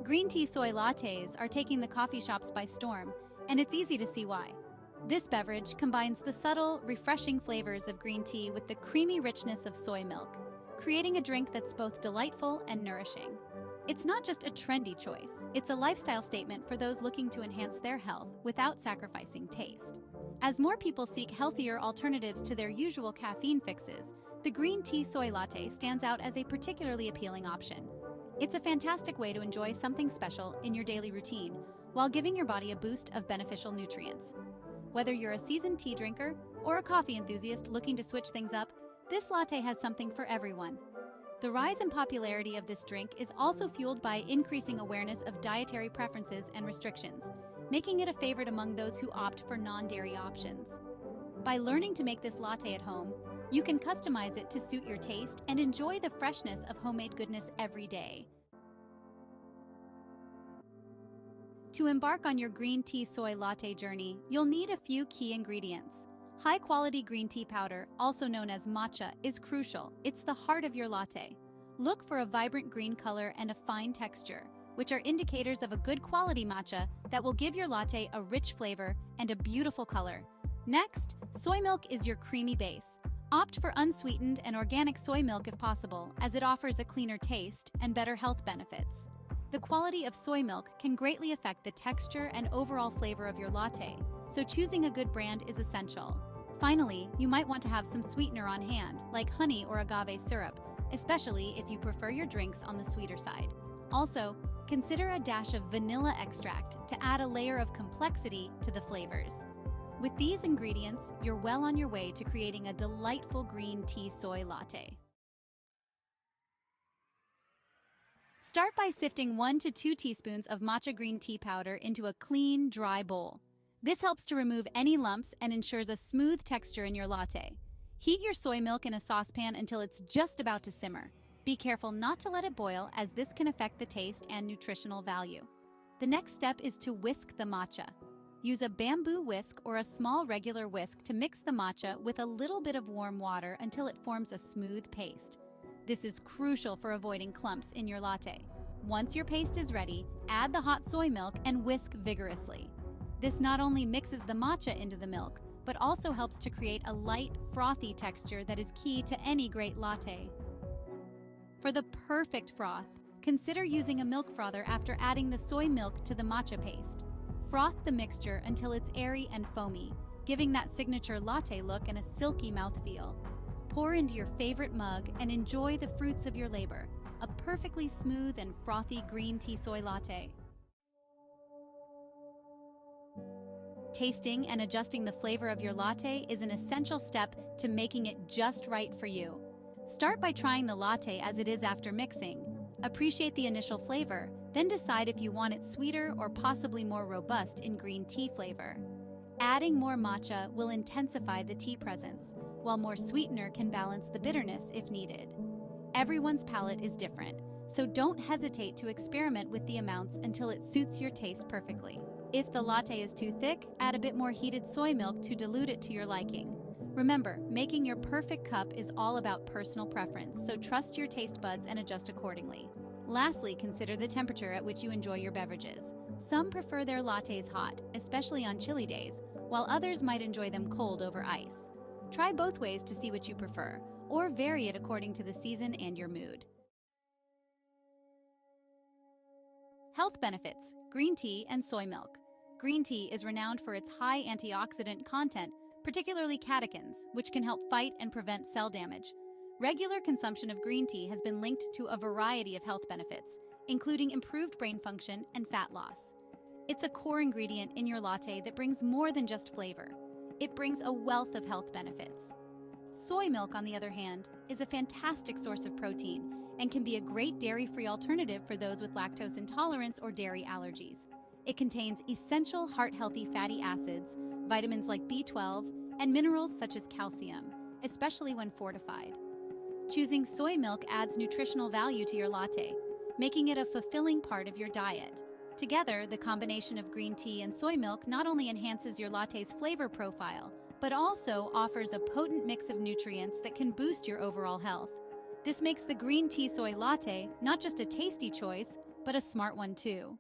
Green tea soy lattes are taking the coffee shops by storm, and it's easy to see why. This beverage combines the subtle, refreshing flavors of green tea with the creamy richness of soy milk, creating a drink that's both delightful and nourishing. It's not just a trendy choice, it's a lifestyle statement for those looking to enhance their health without sacrificing taste. As more people seek healthier alternatives to their usual caffeine fixes, the green tea soy latte stands out as a particularly appealing option. It's a fantastic way to enjoy something special in your daily routine while giving your body a boost of beneficial nutrients. Whether you're a seasoned tea drinker or a coffee enthusiast looking to switch things up, this latte has something for everyone. The rise in popularity of this drink is also fueled by increasing awareness of dietary preferences and restrictions, making it a favorite among those who opt for non-dairy options. By learning to make this latte at home, you can customize it to suit your taste and enjoy the freshness of homemade goodness every day. To embark on your green tea soy latte journey, you'll need a few key ingredients. High-quality green tea powder, also known as matcha, is crucial. It's the heart of your latte. Look for a vibrant green color and a fine texture, which are indicators of a good quality matcha that will give your latte a rich flavor and a beautiful color. Next, soy milk is your creamy base. Opt for unsweetened and organic soy milk if possible, as it offers a cleaner taste and better health benefits. The quality of soy milk can greatly affect the texture and overall flavor of your latte, so choosing a good brand is essential. Finally, you might want to have some sweetener on hand, like honey or agave syrup, especially if you prefer your drinks on the sweeter side. Also, consider a dash of vanilla extract to add a layer of complexity to the flavors. With these ingredients, you're well on your way to creating a delightful green tea soy latte. Start by sifting 1 to 2 teaspoons of matcha green tea powder into a clean, dry bowl. This helps to remove any lumps and ensures a smooth texture in your latte. Heat your soy milk in a saucepan until it's just about to simmer. Be careful not to let it boil, as this can affect the taste and nutritional value. The next step is to whisk the matcha. Use a bamboo whisk or a small regular whisk to mix the matcha with a little bit of warm water until it forms a smooth paste. This is crucial for avoiding clumps in your latte. Once your paste is ready, add the hot soy milk and whisk vigorously. This not only mixes the matcha into the milk, but also helps to create a light, frothy texture that is key to any great latte. For the perfect froth, consider using a milk frother after adding the soy milk to the matcha paste. Froth the mixture until it's airy and foamy, giving that signature latte look and a silky mouthfeel. Pour into your favorite mug and enjoy the fruits of your labor, a perfectly smooth and frothy green tea soy latte. Tasting and adjusting the flavor of your latte is an essential step to making it just right for you. Start by trying the latte as it is after mixing. Appreciate the initial flavor, then decide if you want it sweeter or possibly more robust in green tea flavor. Adding more matcha will intensify the tea presence, while more sweetener can balance the bitterness if needed. Everyone's palate is different, so don't hesitate to experiment with the amounts until it suits your taste perfectly. If the latte is too thick, add a bit more heated soy milk to dilute it to your liking. Remember, making your perfect cup is all about personal preference, so trust your taste buds and adjust accordingly. Lastly, consider the temperature at which you enjoy your beverages. Some prefer their lattes hot, especially on chilly days, while others might enjoy them cold over ice. Try both ways to see what you prefer, or vary it according to the season and your mood. Health benefits: green tea and soy milk. Green tea is renowned for its high antioxidant content, particularly catechins, which can help fight and prevent cell damage. Regular consumption of green tea has been linked to a variety of health benefits, including improved brain function and fat loss. It's a core ingredient in your latte that brings more than just flavor. It brings a wealth of health benefits. Soy milk, on the other hand, is a fantastic source of protein and can be a great dairy-free alternative for those with lactose intolerance or dairy allergies. It contains essential heart-healthy fatty acids, vitamins like B12, and minerals such as calcium, especially when fortified. Choosing soy milk adds nutritional value to your latte, making it a fulfilling part of your diet. Together, the combination of green tea and soy milk not only enhances your latte's flavor profile, but also offers a potent mix of nutrients that can boost your overall health. This makes the green tea soy latte not just a tasty choice, but a smart one too.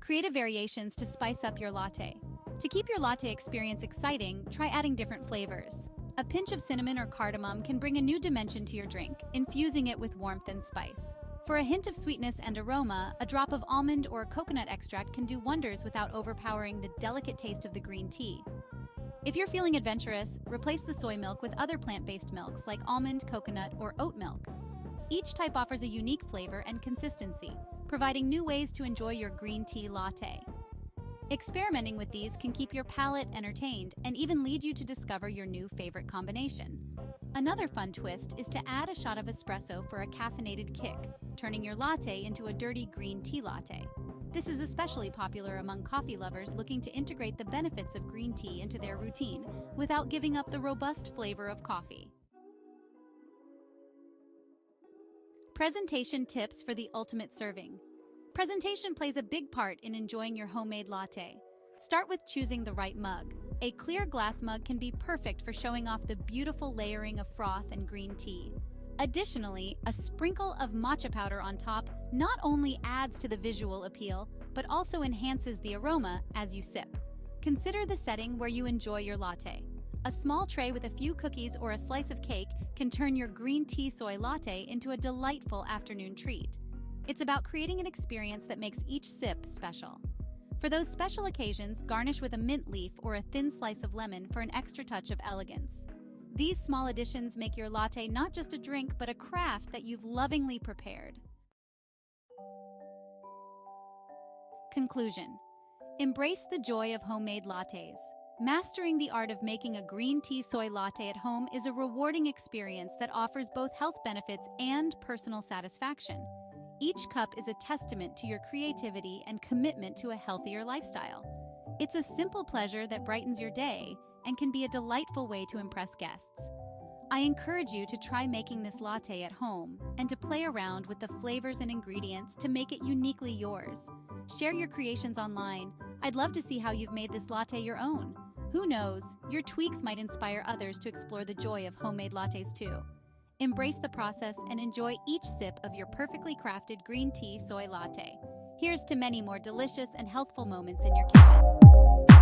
Creative variations to spice up your latte. To keep your latte experience exciting, try adding different flavors. A pinch of cinnamon or cardamom can bring a new dimension to your drink, infusing it with warmth and spice. For a hint of sweetness and aroma, a drop of almond or coconut extract can do wonders without overpowering the delicate taste of the green tea. If you're feeling adventurous, replace the soy milk with other plant-based milks like almond, coconut, or oat milk. Each type offers a unique flavor and consistency, providing new ways to enjoy your green tea latte. Experimenting with these can keep your palate entertained and even lead you to discover your new favorite combination. Another fun twist is to add a shot of espresso for a caffeinated kick, turning your latte into a dirty green tea latte. This is especially popular among coffee lovers looking to integrate the benefits of green tea into their routine without giving up the robust flavor of coffee. Presentation tips for the ultimate serving. Presentation plays a big part in enjoying your homemade latte. Start with choosing the right mug. A clear glass mug can be perfect for showing off the beautiful layering of froth and green tea. Additionally, a sprinkle of matcha powder on top not only adds to the visual appeal, but also enhances the aroma as you sip. Consider the setting where you enjoy your latte. A small tray with a few cookies or a slice of cake can turn your green tea soy latte into a delightful afternoon treat. It's about creating an experience that makes each sip special. For those special occasions, garnish with a mint leaf or a thin slice of lemon for an extra touch of elegance. These small additions make your latte not just a drink, but a craft that you've lovingly prepared. Conclusion: embrace the joy of homemade lattes. Mastering the art of making a green tea soy latte at home is a rewarding experience that offers both health benefits and personal satisfaction. Each cup is a testament to your creativity and commitment to a healthier lifestyle. It's a simple pleasure that brightens your day and can be a delightful way to impress guests. I encourage you to try making this latte at home and to play around with the flavors and ingredients to make it uniquely yours. Share your creations online. I'd love to see how you've made this latte your own. Who knows, your tweaks might inspire others to explore the joy of homemade lattes too. Embrace the process and enjoy each sip of your perfectly crafted green tea soy latte. Here's to many more delicious and healthful moments in your kitchen.